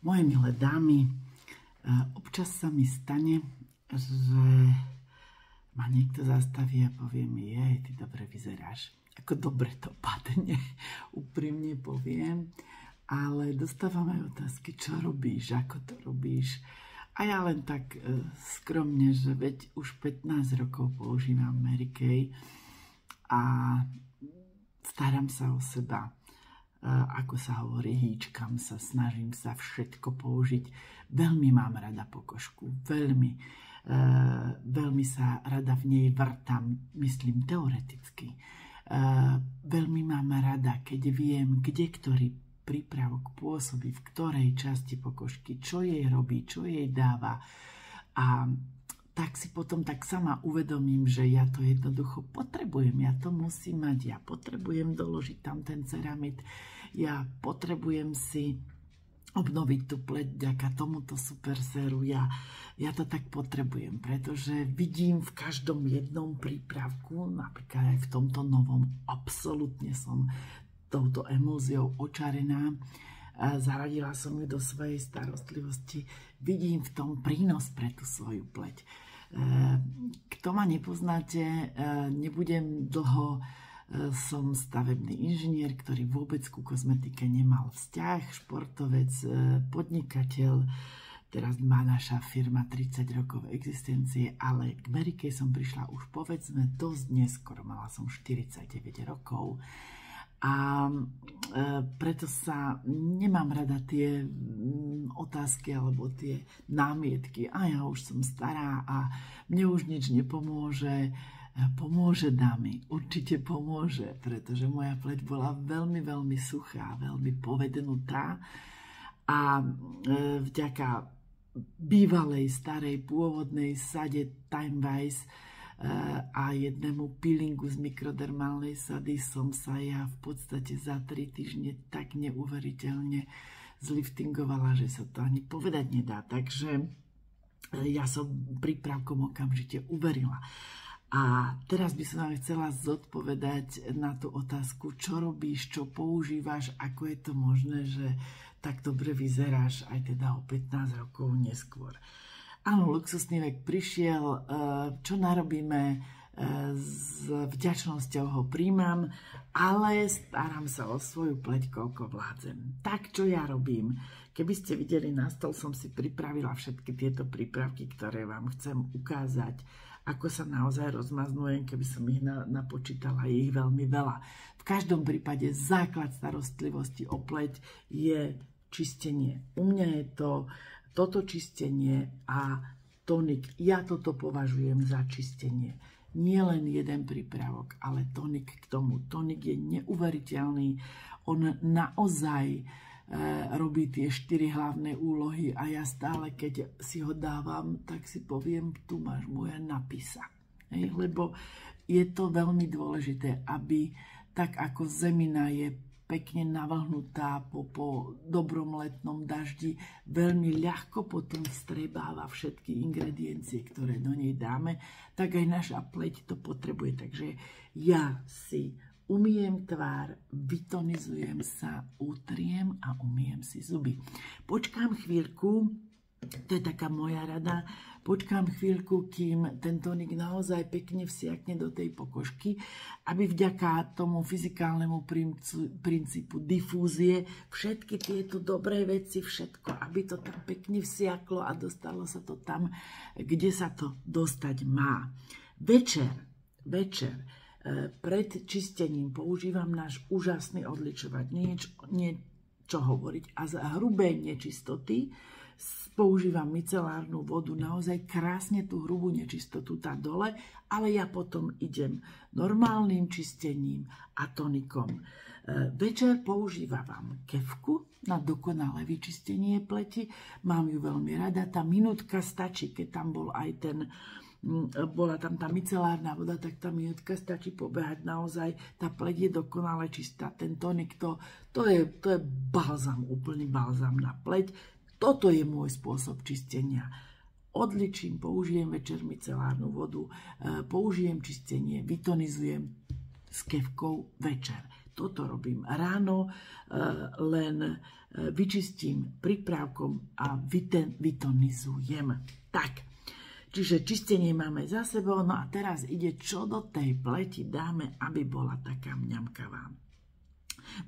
Moje milé dámy, občas sa mi stane, že ma niekto zastaví a povie mi, ty dobre vyzeráš. Ako dobre to padne, úprimne poviem. Ale dostávam aj otázky, čo robíš, ako to robíš. A ja len tak skromne, že veď už 15 rokov používam Mary Kay a starám sa o seba. Ako sa hovorí, hýčkam sa, snažím sa všetko použiť. Veľmi mám rada pokožku, veľmi sa rada v nej vrtam, myslím teoreticky. Veľmi mám rada, keď viem, kde ktorý prípravok pôsobí, v ktorej časti pokožky, čo jej robí, čo jej dáva. A tak si potom tak sama uvedomím, že ja to jednoducho potrebujem, ja to musím mať, ja potrebujem doložiť tam ten ceramid, ja potrebujem si obnoviť tú pleť vďaka tomuto super séru, ja to tak potrebujem, pretože vidím v každom jednom prípravku, napríklad aj v tomto novom, absolútne som touto emulziou očarená, zaradila som ju do svojej starostlivosti, vidím v tom prínos pre tú svoju pleť. Kto ma nepoznáte, nebudem dlho, som stavebný inžinier, ktorý vôbec ku kozmetike nemal vzťah, športovec, podnikateľ, teraz má naša firma 30 rokov existencie, ale k Mary Kay som prišla už povedzme dosť neskoro, mala som 49 rokov. A preto sa nemám rada tie otázky alebo tie námietky. A ja už som stará a mne už nič nepomôže. Pomôže, dámy, určite pomôže, pretože moja pleť bola veľmi, veľmi suchá, veľmi povednutá a vďaka bývalej, starej, pôvodnej sade Timewise a jednému peelingu z mikrodermálnej sady som sa ja v podstate za 3 týždne tak neuveriteľne zliftingovala, že sa to ani povedať nedá. Takže ja som prípravkom okamžite uverila. A teraz by som vám chcela zodpovedať na tú otázku, čo robíš, čo používaš, ako je to možné, že tak dobre vyzeráš aj teda o 15 rokov neskôr. Áno, luxusný vek prišiel, čo narobíme, s vďačnosťou ho príjmam, ale starám sa o svoju pleť, koľko vládzem. Tak, čo ja robím? Keby ste videli, na stôl som si pripravila všetky tieto prípravky, ktoré vám chcem ukázať, ako sa naozaj rozmaznujem, keby som ich napočítala, je ich veľmi veľa. V každom prípade základ starostlivosti o pleť je čistenie. U mňa je to toto čistenie a tonik. Ja toto považujem za čistenie. Nie len jeden prípravok, ale tonik k tomu. Tonik je neuveriteľný. On naozaj robí tie 4 hlavné úlohy a ja stále, keď si ho dávam, tak si poviem, tu máš moje napísa. Lebo je to veľmi dôležité, aby tak ako zemina je pekne navlhnutá po dobrom letnom daždi, veľmi ľahko potom vstrebáva všetky ingrediencie, ktoré do nej dáme, tak aj naša pleť to potrebuje. Takže ja si umyjem tvár, vytonizujem sa, utriem a umyjem si zuby. Počkám chvíľku, to je taká moja rada, počkám chvíľku, kým ten tonik naozaj pekne vsiakne do tej pokožky, aby vďaka tomu fyzikálnemu princípu difúzie všetky tieto dobré veci, všetko, aby to tam pekne vsiaklo a dostalo sa to tam, kde sa to dostať má. Večer, pred čistením používam náš úžasný odličovač. Niečo hovoriť. A za hrubé nečistoty používam micelárnu vodu, naozaj krásne tú hrubú nečistotu tá dole, ale ja potom idem normálnym čistením a tonikom. Večer používam kefku na dokonalé vyčistenie pleti. Mám ju veľmi rada. Tá minútka stačí, keď tam bol aj bola tam tá micelárna voda, tak tá minútka stačí pobehať. Naozaj tá pleť je dokonale čistá. Ten tonik, to je balzam, úplný balzam na pleť. Toto je môj spôsob čistenia. Odličím, použijem večer micelárnu vodu, použijem čistenie, vytonizujem s kefkou večer. toto robím. Ráno len vyčistím prípravkom a vytonizujem. Tak, čiže čistenie máme za sebou, no a teraz ide, čo do tej pleti dáme, aby bola taká mňamkavá.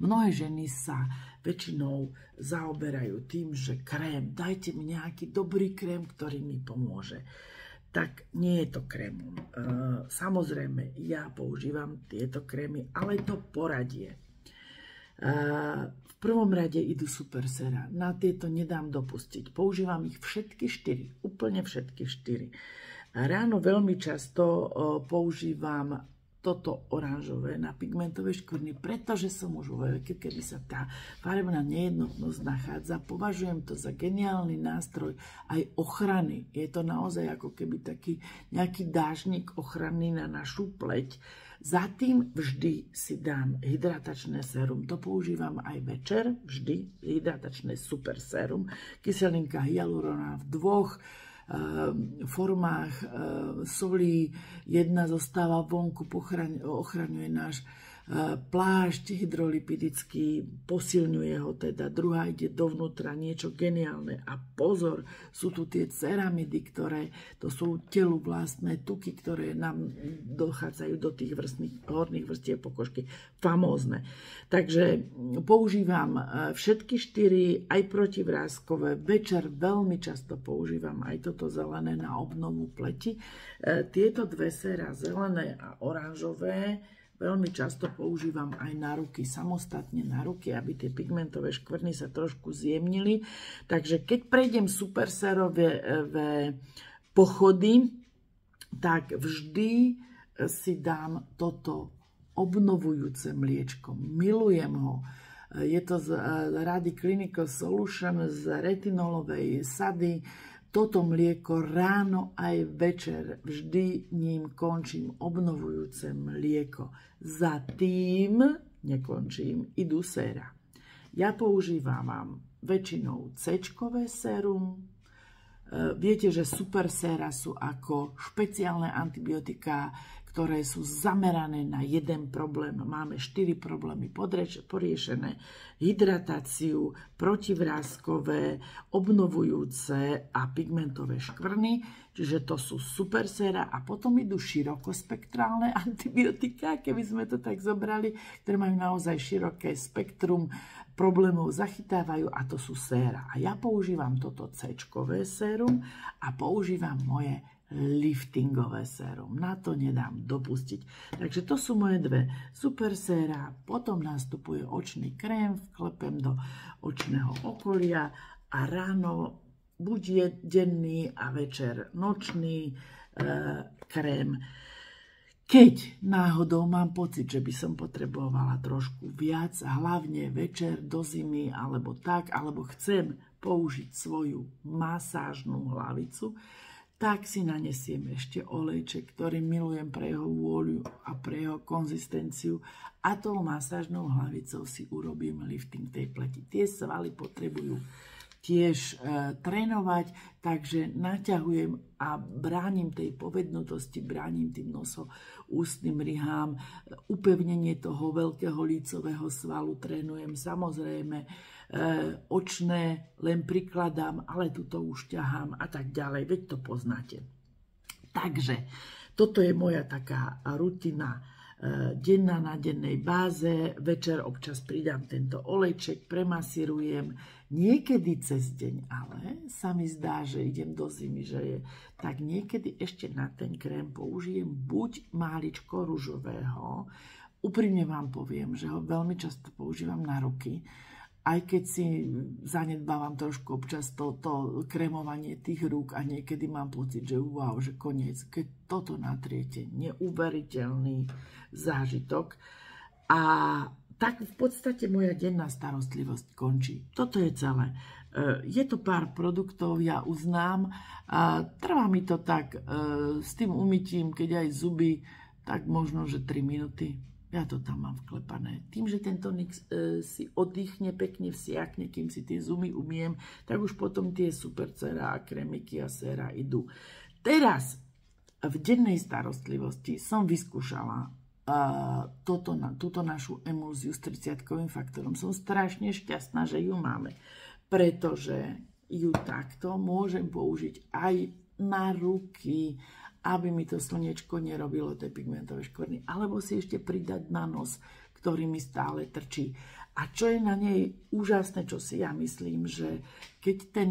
Mnohé ženy sa väčšinou zaoberajú tým, že krém, dajte mi nejaký dobrý krém, ktorý mi pomôže. Tak nie je to krémom. Samozrejme, ja používam tieto krémy, ale to poradie. V prvom rade idú super sera. Na tieto nedám dopustiť. Používam ich všetky 4. Úplne všetky 4. Ráno veľmi často používam toto oranžové na pigmentové škvrny, pretože som už vo veku, kedy sa tá farebná nejednotnosť nachádza. Považujem to za geniálny nástroj aj ochrany. Je to naozaj ako keby taký nejaký dážnik ochranný na našu pleť. Za tým vždy si dám hydratačné sérum. To používam aj večer, vždy hydratačné super sérum. Kyselinka hyaluroná v 2 formách solí. Jedna zostáva vonku, ochraňuje náš plášť hydrolipidický, posilňuje ho teda, druhá ide dovnútra, niečo geniálne. A pozor, sú tu tie ceramidy, ktoré to sú telu vlastné tuky, ktoré nám dochádzajú do tých horných vrstiev pokožky. Famózne. Takže používam všetky 4, aj protivráskové. Večer veľmi často používam aj toto zelené na obnovu pleti. Tieto 2 séra, zelené a oranžové, veľmi často používam aj na ruky, samostatne na ruky, aby tie pigmentové škvrny sa trošku zjemnili. Takže keď prejdem supersérové pochody, tak vždy si dám toto obnovujúce mliečko. Milujem ho. Je to z Rady Clinical Solution z retinolovej sady. Toto mlieko ráno aj večer vždy ním končím, obnovujúce mlieko. Za tým nekončím, idú séra. Ja používam väčšinou C-čkové sérum. Viete, že super séra sú ako špeciálne antibiotiká, ktoré sú zamerané na jeden problém. Máme 4 problémy poriešené. Hydratáciu, protivráskové, obnovujúce a pigmentové škvrny. Čiže to sú super séra. A potom idú širokospektrálne antibiotika, keby sme to tak zobrali, ktoré majú naozaj široké spektrum problémov, zachytávajú, a to sú séra. A ja používam toto C-čkové sérum a používam moje liftingové sérum. Na to nedám dopustiť. Takže to sú moje 2 super séra. Potom nastupuje očný krém, vklepem do očného okolia a ráno buď denný a večer nočný krém. Keď náhodou mám pocit, že by som potrebovala trošku viac, hlavne večer do zimy alebo tak, alebo chcem použiť svoju masážnu hlavicu, tak si nanesiem ešte olejček, ktorý milujem pre jeho vôľu a pre jeho konzistenciu, a tou masážnou hlavicou si urobím lifting tej pleti. Tie svaly potrebujú tiež trénovať, takže naťahujem a bránim tej povednutosti, bránim tým nosoústnym rihám, upevnenie toho veľkého lícového svalu trénujem. Samozrejme, očné len prikladám, ale tuto už ťahám a tak ďalej, veď to poznáte. Takže toto je moja taká rutina denná na dennej báze. Večer občas pridám tento olejček, premasírujem, niekedy cez deň, ale sa mi zdá, že idem do zimy, že je, tak niekedy ešte na ten krém použijem buď máličko ružového. Úprimne vám poviem, že ho veľmi často používam na ruky, aj keď si zanedbávam trošku občas to krémovanie tých rúk a niekedy mám pocit, že wow, že koniec. Keď toto natriete, neuveriteľný zážitok. A tak v podstate moja denná starostlivosť končí. Toto je celé. Je to pár produktov, ja uznám. Trvá mi to tak s tým umytím, keď aj zuby, tak možno, že 3 minúty. Ja to tam mám vklepané. Tým, že ten tonik si oddychne, pekne vsiakne, kým si tie zuby umiem, tak už potom tie super séra a krémiky a séra idú. Teraz v dennej starostlivosti som vyskúšala túto našu emulziu s 30-kovým faktorom. Som strašne šťastná, že ju máme, pretože ju takto môžem použiť aj na ruky, aby mi to slniečko nerobilo tie pigmentové škvrny, alebo si ešte pridať na nos, ktorý mi stále trčí. A čo je na nej úžasné, čo si ja myslím, že keď ten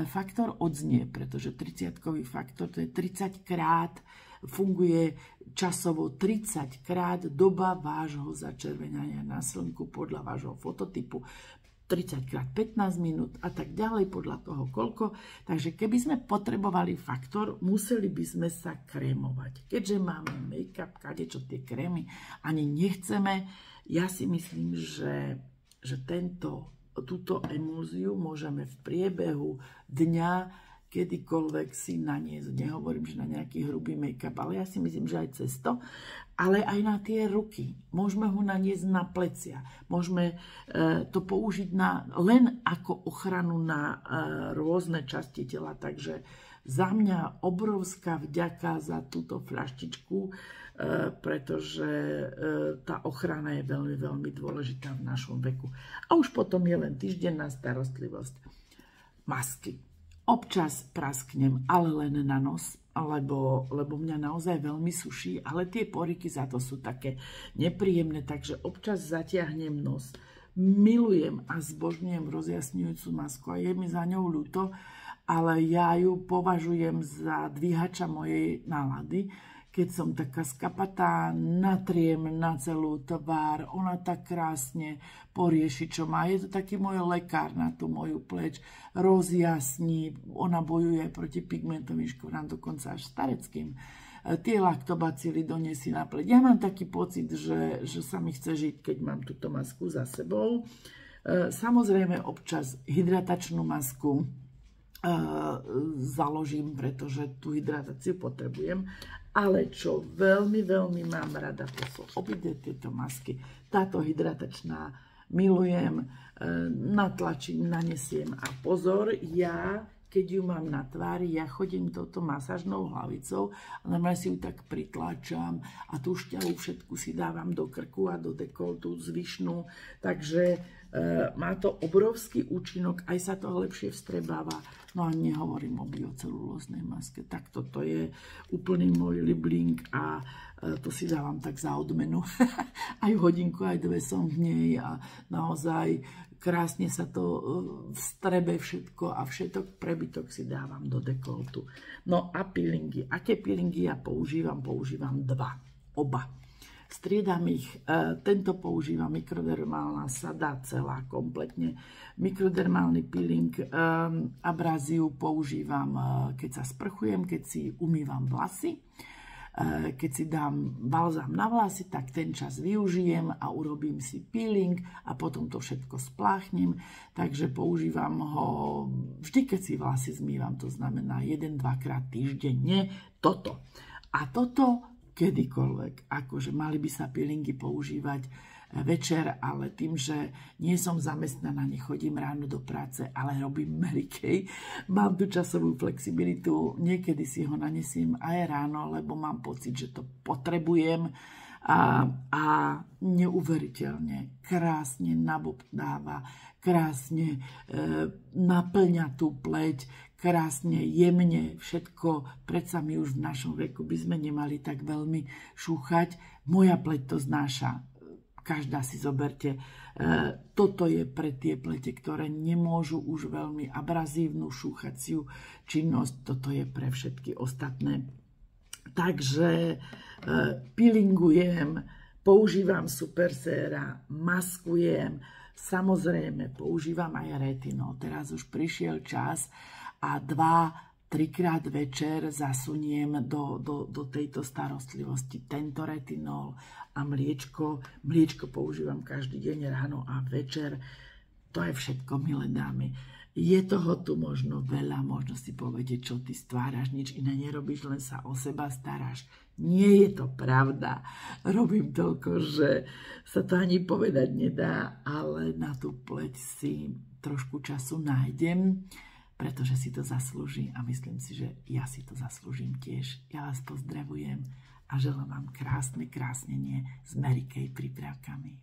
faktor odznie, pretože 30-kový faktor, to je 30 krát, funguje časovo 30 krát doba vášho začervenania na slnku podľa vášho fototypu. 30 krát 15 minút a tak ďalej, podľa toho koľko. Takže keby sme potrebovali faktor, museli by sme sa krémovať. Keďže máme make-up, kadečo tie krémy ani nechceme, ja si myslím, že túto emulziu môžeme v priebehu dňa kedykoľvek si naniesť. Nehovorím, že na nejaký hrubý make-up, ale ja si myslím, že aj cez to, ale aj na tie ruky. Môžeme ho naniesť na plecia. Môžeme to použiť len ako ochranu na rôzne časti tela. Takže za mňa obrovská vďaka za túto fľaštičku, pretože tá ochrana je veľmi, veľmi dôležitá v našom veku. A už potom je len týždenná starostlivosť. Masky. Občas prasknem, ale len na nos, lebo mňa naozaj veľmi suší, ale tie poriky za to sú také nepríjemné, takže občas zatiahnem nos. Milujem a zbožňujem rozjasňujúcu masku a je mi za ňou ľúto, ale ja ju považujem za dvíhača mojej nálady. Keď som taká skapatá, natriem na celú tvár, ona tak krásne porieši, čo má. Je to taký môj lekár na tú moju pleč, rozjasní, ona bojuje proti pigmentovým škvrnám, dokonca až stareckým. Tie laktobacily doniesie na pleť. Ja mám taký pocit, že sa mi chce žiť, keď mám túto masku za sebou. Samozrejme občas hydratačnú masku založím, pretože tú hydratáciu potrebujem. Ale čo veľmi, veľmi mám rada, to sú obidve tieto masky. Táto hydratačná milujem, natlačím, nanesiem a pozor, ja, keď ju mám na tvári, ja chodím touto masážnou hlavicou a normálne si ju tak pritlačam a tú šťavu všetku si dávam do krku a do dekoltu zvyšnú. Takže má to obrovský účinok, aj sa to lepšie vstrebáva. No a nehovorím o biocelulóznej maske. Tak toto je úplný môj libling a to si dávam tak za odmenu. Aj hodinku, aj dve som v nej a naozaj krásne sa to vstrebe všetko a všetok prebytok si dávam do dekoltu. No a peelingy. Aké peelingy ja používam? Používam oba. Striedam ich, tento používam mikrodermálna sada celá kompletne. Mikrodermálny peeling abráziu používam, keď sa sprchujem, keď si umývam vlasy. Keď si dám balzám na vlasy, tak ten čas využijem a urobím si peeling a potom to všetko spláchnem. Takže používam ho vždy, keď si vlasy zmývam, to znamená 1-2 krát týždenne toto. A toto kedykoľvek. Akože mali by sa peelingy používať večer, ale tým, že nie som zamestnaná, nechodím ráno do práce, ale robím Mary Kay, mám tú časovú flexibilitu, niekedy si ho nanesiem aj ráno, lebo mám pocit, že to potrebujem a neuveriteľne krásne nabobtáva, krásne naplňa tú pleť, krásne, jemne, všetko. Predsa my už v našom veku by sme nemali tak veľmi šúchať. Moja pleť to znáša. Každá si zoberte. Toto je pre tie plete, ktoré nemôžu už veľmi abrazívnu šúchaciu činnosť. Toto je pre všetky ostatné. Takže peelingujem, používam super séra, maskujem, samozrejme používam aj retinol. Teraz už prišiel čas a 2-3 krát večer zasuniem do tejto starostlivosti tento retinol a mliečko. Mliečko používam každý deň ráno a večer. To je všetko, milé dámy. Je toho tu možno veľa, možno si poviete, čo ty stváraš, nič iné nerobíš, len sa o seba staráš. Nie je to pravda. Robím toľko, že sa to ani povedať nedá, ale na tú pleť si trošku času nájdem, pretože si to zaslúži a myslím si, že ja si to zaslúžim tiež. Ja vás pozdravujem a želám vám krásne krásnenie s Mary Kay prípravkami.